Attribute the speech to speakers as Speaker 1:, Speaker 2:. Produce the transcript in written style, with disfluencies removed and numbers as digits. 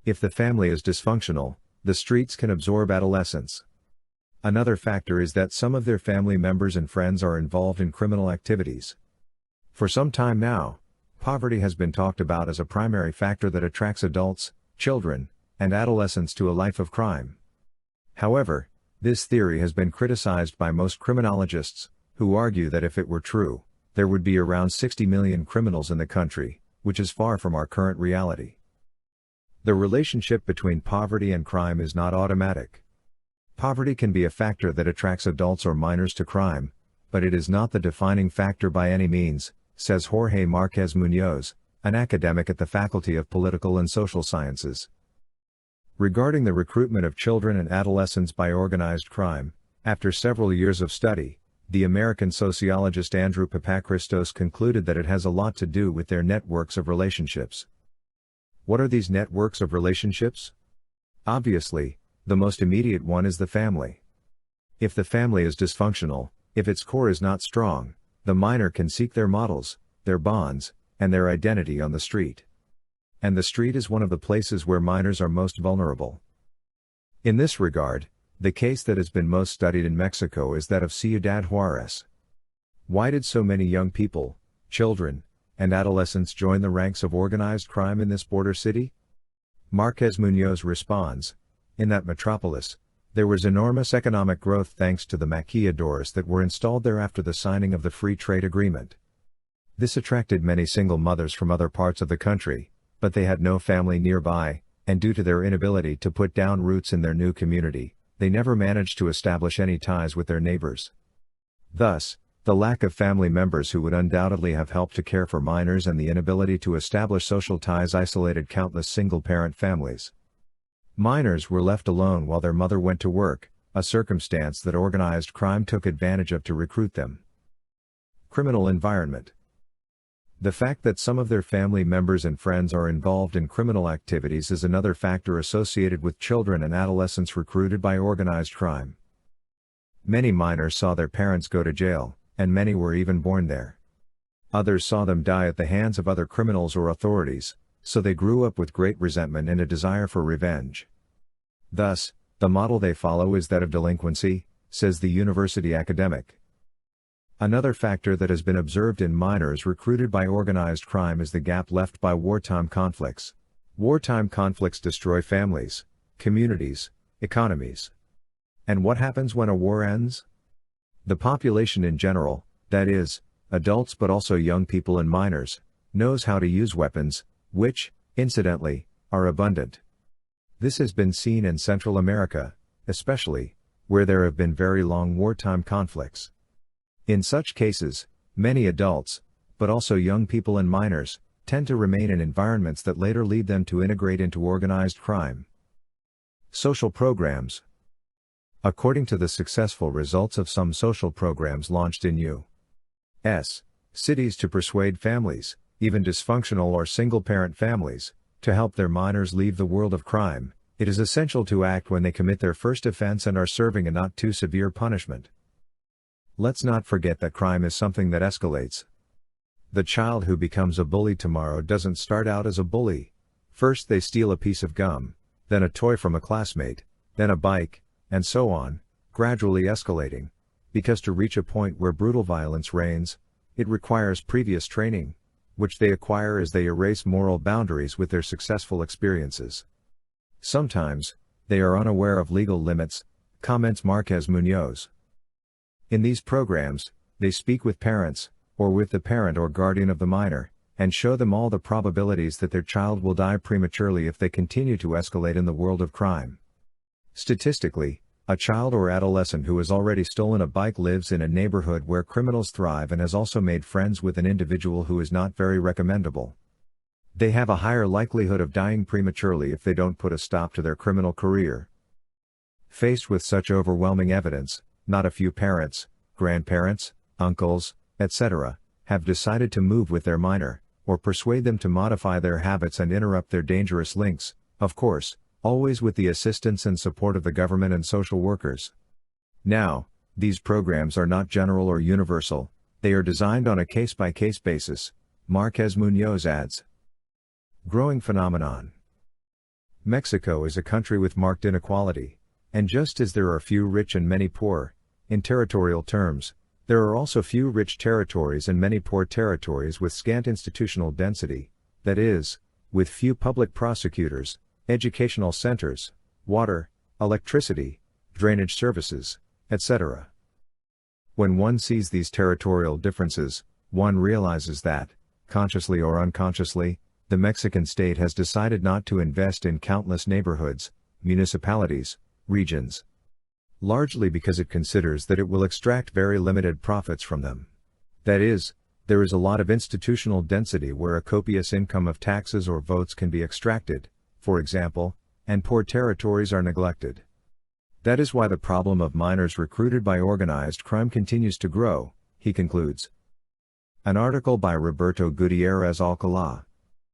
Speaker 1: If the family is dysfunctional, the streets can absorb adolescents. Another factor is that some of their family members and friends are involved in criminal activities. For some time now, poverty has been talked about as a primary factor that attracts adults, children, and adolescents to a life of crime. However, this theory has been criticized by most criminologists, who argue that if it were true, there would be around 60 million criminals in the country, which is far from our current reality. The relationship between poverty and crime is not automatic. Poverty can be a factor that attracts adults or minors to crime, but it is not the defining factor by any means, says Jorge Marquez Munoz, an academic at the Faculty of Political and Social Sciences. Regarding the recruitment of children and adolescents by organized crime, after several years of study, the American sociologist Andrew Papachristos concluded that it has a lot to do with their networks of relationships. What are these networks of relationships? Obviously, the most immediate one is the family. If the family is dysfunctional, if its core is not strong, the minor can seek their models, their bonds, and their identity on the street. And the street is one of the places where minors are most vulnerable. In this regard, the case that has been most studied in Mexico is that of Ciudad Juarez. Why did so many young people, children, and adolescents join the ranks of organized crime in this border city? Marquez Munoz responds, in that metropolis, there was enormous economic growth thanks to the maquiladores that were installed there after the signing of the Free Trade Agreement. This attracted many single mothers from other parts of the country, but they had no family nearby, and due to their inability to put down roots in their new community, they never managed to establish any ties with their neighbors. Thus, the lack of family members who would undoubtedly have helped to care for minors and the inability to establish social ties isolated countless single-parent families. Minors were left alone while their mother went to work, a circumstance that organized crime took advantage of to recruit them. Criminal environment. The fact that some of their family members and friends are involved in criminal activities is another factor associated with children and adolescents recruited by organized crime. Many minors saw their parents go to jail, and many were even born there. Others saw them die at the hands of other criminals or authorities, so they grew up with great resentment and a desire for revenge. Thus, the model they follow is that of delinquency, says the university academic. Another factor that has been observed in minors recruited by organized crime is the gap left by wartime conflicts. Wartime conflicts destroy families, communities, economies. And what happens when a war ends? The population in general, that is, adults but also young people and minors, knows how to use weapons, which, incidentally, are abundant. This has been seen in Central America, especially, where there have been very long wartime conflicts. In such cases, many adults, but also young people and minors, tend to remain in environments that later lead them to integrate into organized crime. Social programs. According to the successful results of some social programs launched in U.S. cities to persuade families, even dysfunctional or single-parent families, to help their minors leave the world of crime, it is essential to act when they commit their first offense and are serving a not too severe punishment. Let's not forget that crime is something that escalates. The child who becomes a bully tomorrow doesn't start out as a bully. First they steal a piece of gum, then a toy from a classmate, then a bike, and so on, gradually escalating, because to reach a point where brutal violence reigns, it requires previous training, which they acquire as they erase moral boundaries with their successful experiences. Sometimes, they are unaware of legal limits, comments Marquez Munoz. In these programs, they speak with parents, or with the parent or guardian of the minor, and show them all the probabilities that their child will die prematurely if they continue to escalate in the world of crime. Statistically, a child or adolescent who has already stolen a bike lives in a neighborhood where criminals thrive and has also made friends with an individual who is not very recommendable. They have a higher likelihood of dying prematurely if they don't put a stop to their criminal career. Faced with such overwhelming evidence, not a few parents, grandparents, uncles, etc., have decided to move with their minor, or persuade them to modify their habits and interrupt their dangerous links, of course, always with the assistance and support of the government and social workers. Now, these programs are not general or universal, they are designed on a case-by-case basis, Marquez Munoz adds. Growing phenomenon. Mexico is a country with marked inequality, and just as there are few rich and many poor, in territorial terms, there are also few rich territories and many poor territories with scant institutional density, that is, with few public prosecutors, educational centers, water, electricity, drainage services, etc. When one sees these territorial differences, one realizes that, consciously or unconsciously, the Mexican state has decided not to invest in countless neighborhoods, municipalities, regions. Largely because it considers that it will extract very limited profits from them. That is, there is a lot of institutional density where a copious income of taxes or votes can be extracted, for example, and poor territories are neglected. That is why the problem of minors recruited by organized crime continues to grow, he concludes. An article by Roberto Gutierrez Alcalá.